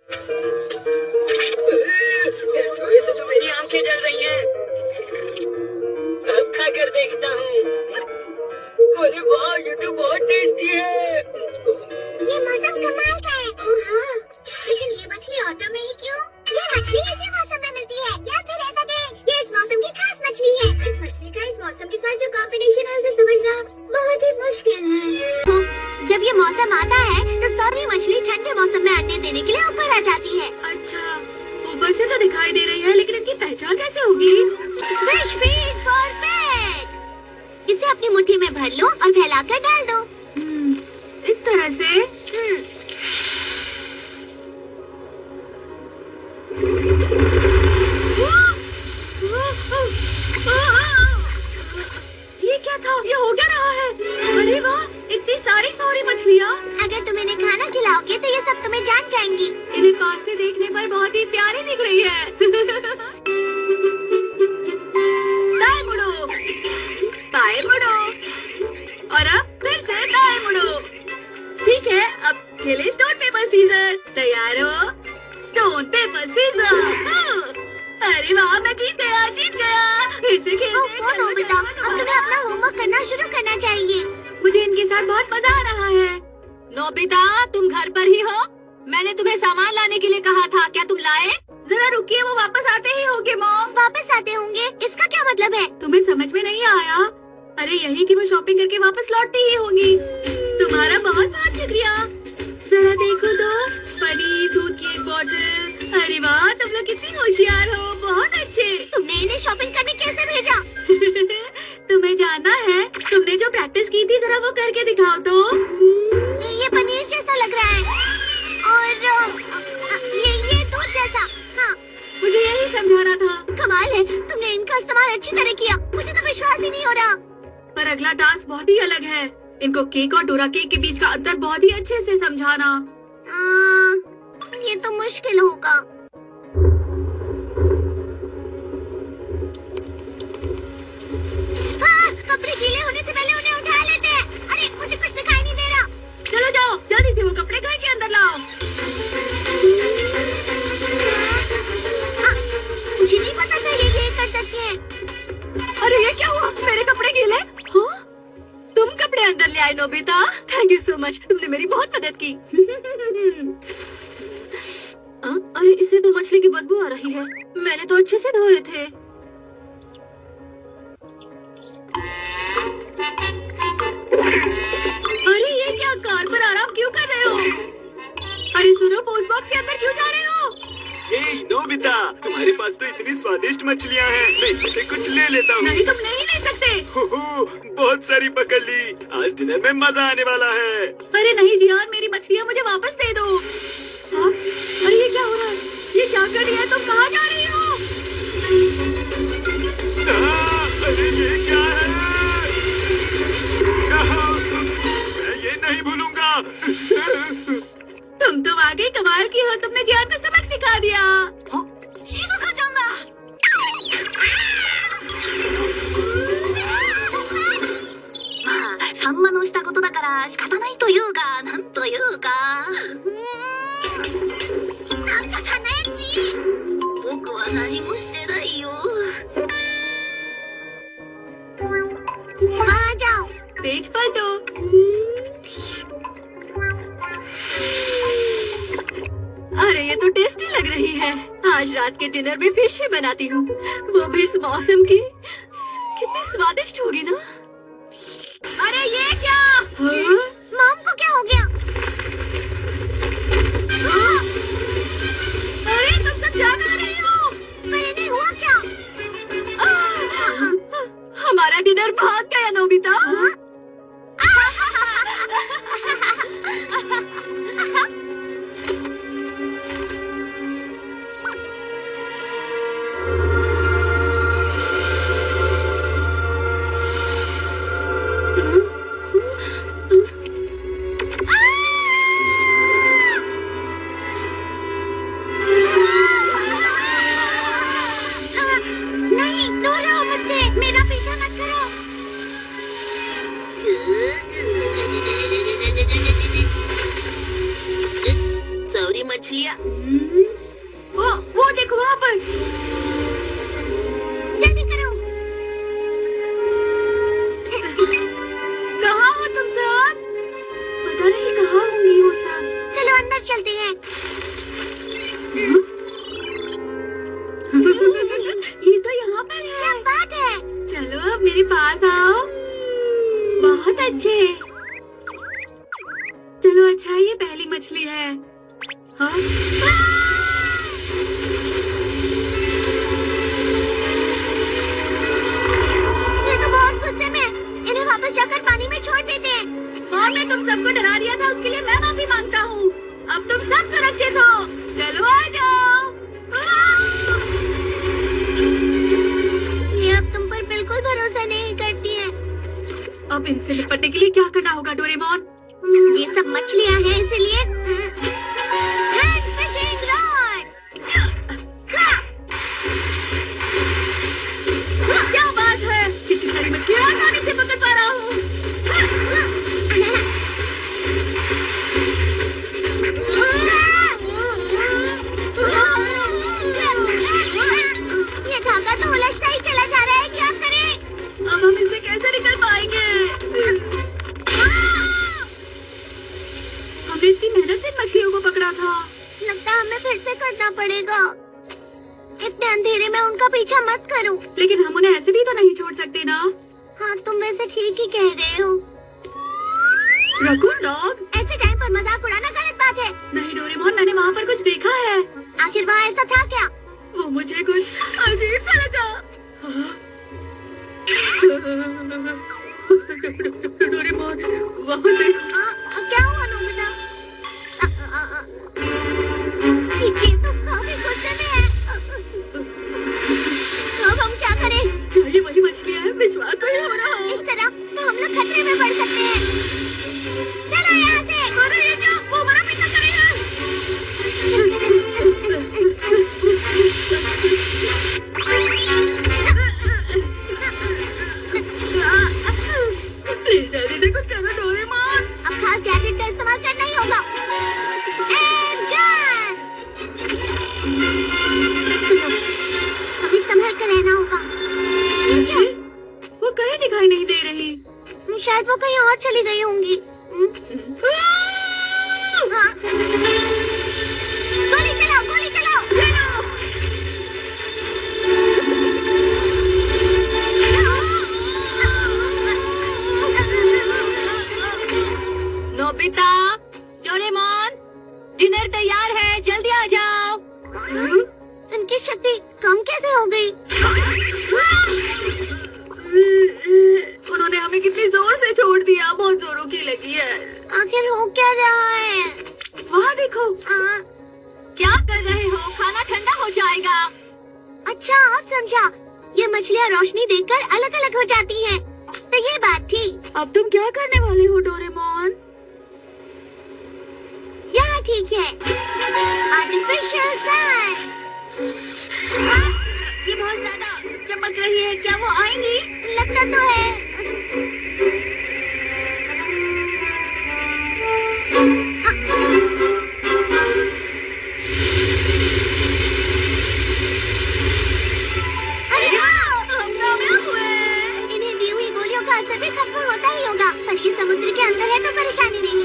इस धुएं से तो मेरी आंखें जल रही हैं। अब खा कर देखता हूँ। अरे वाह, ये तो बहुत टेस्टी है। ये मौसम कमाल का है। हाँ, लेकिन ये मछली ऑटो में ही क्यों? ये मछली इसी मौसम में मिलती है या फिर ऐसा कि ये इस मौसम की खास मछली है? इस मछली का इस मौसम के साथ जो कॉम्बिनेशन है उसे समझना बहुत ही मुश्किल है। जब ये मौसम आता है तो सारी मछली ठंडे मौसम में अंडे देने के लिए ऊपर आ जाती है। अच्छा, ऊपर से तो दिखाई दे रही है, लेकिन इनकी पहचान कैसे होगी? फिश फीड फॉर पेट। इसे अपनी मुट्ठी में भर लो और फैलाकर डाल दो। इस तरह से। ये क्या था? ये हो क्या रहा है? अरे वाह, इतनी सारी सॉरी मछलियाँ। अगर तुम इन्हें खाना खिलाओगे तो ये सब तुम्हें जान जाएंगी। इन्हें पास से देखने पर बहुत ही प्यारी दिख रही है। दाएं मुड़ो, बाएं मुड़ो और अब फिर से दाएं मुड़ो। ठीक है, अब खेले स्टोन पेपर सीजर। तैयार हो? Stone paper scissor. अरे वाह, मैं जीत गया, जीत गया। फिर से खेलते। नोबिता, अब तुम्हें अपना होमवर्क करना शुरू करना चाहिए। मुझे इनके साथ बहुत मजा आ रहा है। नोबिता, तुम घर पर ही हो? मैंने तुम्हें सामान लाने के लिए कहा था, क्या तुम लाए? जरा रुकिए, वो वापस आते ही होंगे मॉम। वापस आते होंगे? इसका क्या मतलब है? तुम्हें समझ में नहीं आया? अरे यही कि वो शॉपिंग करके वापस लौटती ही होंगी। तुम्हारा बहुत बहुत शुक्रिया। जरा देखो तो, पनीर, दूध की एक बोतल। अरे वाह, तुम लोग कितनी होशियार हो, बहुत अच्छे। तुमने इन्हें शॉपिंग करने कैसे भेजा? तुम्हें जानना है? तुमने जो प्रैक्टिस की थी, जरा वो करके दिखाओ तो। ये पनीर जैसा लग रहा है और ये दूध जैसा। हाँ, मुझे यही समझाना था। कमाल है, तुमने इनका इस्तेमाल अच्छी तरह किया। मुझे तो विश्वास ही नहीं हो रहा। पर अगला टास्क बहुत ही अलग है। इनको केक और डोरा केक के बीच का अंतर बहुत ही अच्छे से समझाना। ये तो मुश्किल होगा। कपड़े गीले होने से पहले उन्हें उठा लेते हैं। अरे मुझे कुछ दिखाई नहीं दे रहा। चलो जाओ, जल्दी से वो कपड़े घर के अंदर लाओ। मुझे नहीं पता था ये कर सकते हैं। अरे ये क्या हुआ? मेरे कपड़े गीले? हाँ? तुम कपड़े अंदर ले आए Nobita. Thank you so much, तुमने मेरी बहुत मदद की। अरे इससे तो मछली की बदबू आ रही है। मैंने तो अच्छे से धोए थे। अरे ये क्या, कार पर आराम क्यों कर रहे हो? अरे सुनो, पोस्ट बॉक्स के अंदर क्यों जा रहे हो? नोबिता, तुम्हारे पास तो इतनी स्वादिष्ट मछलियाँ हैं, मैं इसे कुछ ले लेता हूँ। नहीं, तुम नहीं ले सकते। बहुत सारी पकड़ ली, आज डिनर में मजा आने वाला है। अरे नहीं जियान, मेरी मछलियाँ मुझे वापस दे दो। हाँ? अरे ये क्या हो रहा है? ये क्या कर रही है? तुम कहाँ जा रही हो? अरे ये क्या है? मैं ये नहीं भूलूंगा। तुम तो वाकई कमाल की हो, तुमने जियान को सबक सिखा दिया। वहाँ जाओ। पेज पलटो। अरे ये तो टेस्टी लग रही है। आज रात के डिनर में फिश ही बनाती हूँ, वो भी इस मौसम की। कितनी स्वादिष्ट होगी ना। अरे ये क्या? मॉम को क्या हो गया? अरे तुम सब जा कहाँ रही हो? पर इन्हें हुआ क्या? हमारा डिनर भाग गया नोबिता। लिया। वो देखो वहाँ पर। जल्दी करो। कहाँ हो तुम सब? पता नहीं कहाँ होंगी वो सब। चलो अंदर चलते हैं। ये तो यहाँ पर है। क्या बात है? चलो अब मेरे पास आओ। बहुत अच्छे। चलो अच्छा ये पहली मछली है। हाँ? ये तो बहुत गुस्से में है। इन्हें वापस जाकर पानी में छोड़ देते हैं। मॉम ने तुम सबको डरा दिया था, उसके लिए मैं माफी मांगता हूँ। अब तुम सब सुरक्षित हो। चलो आ जाओ। ये अब तुम पर बिल्कुल भरोसा नहीं करती है। अब इनसे निपटने के लिए क्या करना होगा डोरेमोन? ये सब मछलियाँ हैं इसलिए हैंड फिशिंग रॉड। क्या बात है, कितनी सारी मछलियाँ आसानी से पकड़ पा रहा हूँ। ये धागा तो उलझता ही चला जा रहा है। क्या करें? अब हम इससे कैसे निकल पाएंगे? हमने इतनी मेहनत से मछलियों को पकड़ा था। लगता है हमें फिर से करना पड़ेगा। इतने अंधेरे में उनका पीछा मत करो। लेकिन हम उन्हें ऐसे भी तो नहीं छोड़ सकते ना। हाँ तुम वैसे ठीक ही कह रहे हो। रकून डॉग, ऐसे टाइम पर मजाक उड़ाना गलत बात है। नहीं डोरेमोन, मैंने वहाँ पर कुछ देखा है। आखिर वहाँ ऐसा था क्या? वो मुझे कुछ अजीब सा लगा। डोरेमोन, वहाँ देखो। क्या हुआ नोबिता? ये तो काफी गुस्से में है। अब हम क्या करें? क्या ये वही मछलियाँ हैं? विश्वास नहीं हो रहा। इस तरह तो हम लोग खतरे में पड़ सकते हैं। चलो यहाँ से। अरे ये क्या? वो हमारा पीछा कर रही है। प्लीज जल्दी से कुछ करो डोरेमोन। अब खास गैजेट का इस्तेमाल करना ही होगा। And gun! सुनो, अभी संभल कर रहना होगा। ये क्या? वो कहीं दिखाई नहीं दे रही। शायद वो कहीं और चली गई होंगी। हाँ। गोली चलाओ, गोली चलाओ। नोबिता, डोरेमोन, डिनर तैयार है, जल्दी आ जाओ। इनकी शक्ति कम कैसे हो गई? उन्होंने हमें कितनी जोर से छोड़ दिया, बहुत जोरों की लगी है। आखिर हो क्या रहा है? वहाँ देखो। क्या कर रहे हो? खाना ठंडा हो जाएगा। अच्छा अब समझा। ये मछलियाँ रोशनी देखकर अलग अलग हो जाती हैं। तो ये बात थी। अब तुम क्या करने वाले हो डोरेमोन? यहाँ ठीक है। Artificial sun. ये बहुत ज्यादा चमक रही है, क्या वो आएंगी? लगता तो है। अरे हम कामयाब हुए। इन्हें दी हुई गोलियों का असर भी खत्म होता ही होगा। पर ये समुद्र के अंदर है तो परेशानी नहीं।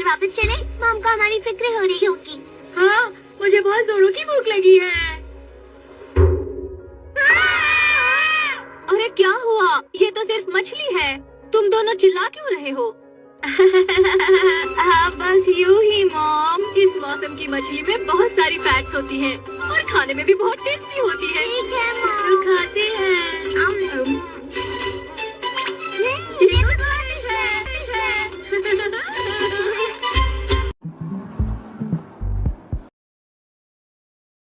वापस चले, मॉम को हमारी फिक्र हो रही होगी। हाँ, मुझे बहुत जोरों की भूख लगी है। अरे क्या हुआ? ये तो सिर्फ मछली है। तुम दोनों चिल्ला क्यों रहे हो? हाँ, बस यूं ही मॉम। इस मौसम की मछली में बहुत सारी फैट्स होती है और खाने में भी बहुत टेस्टी होती है। ठीक है मॉम।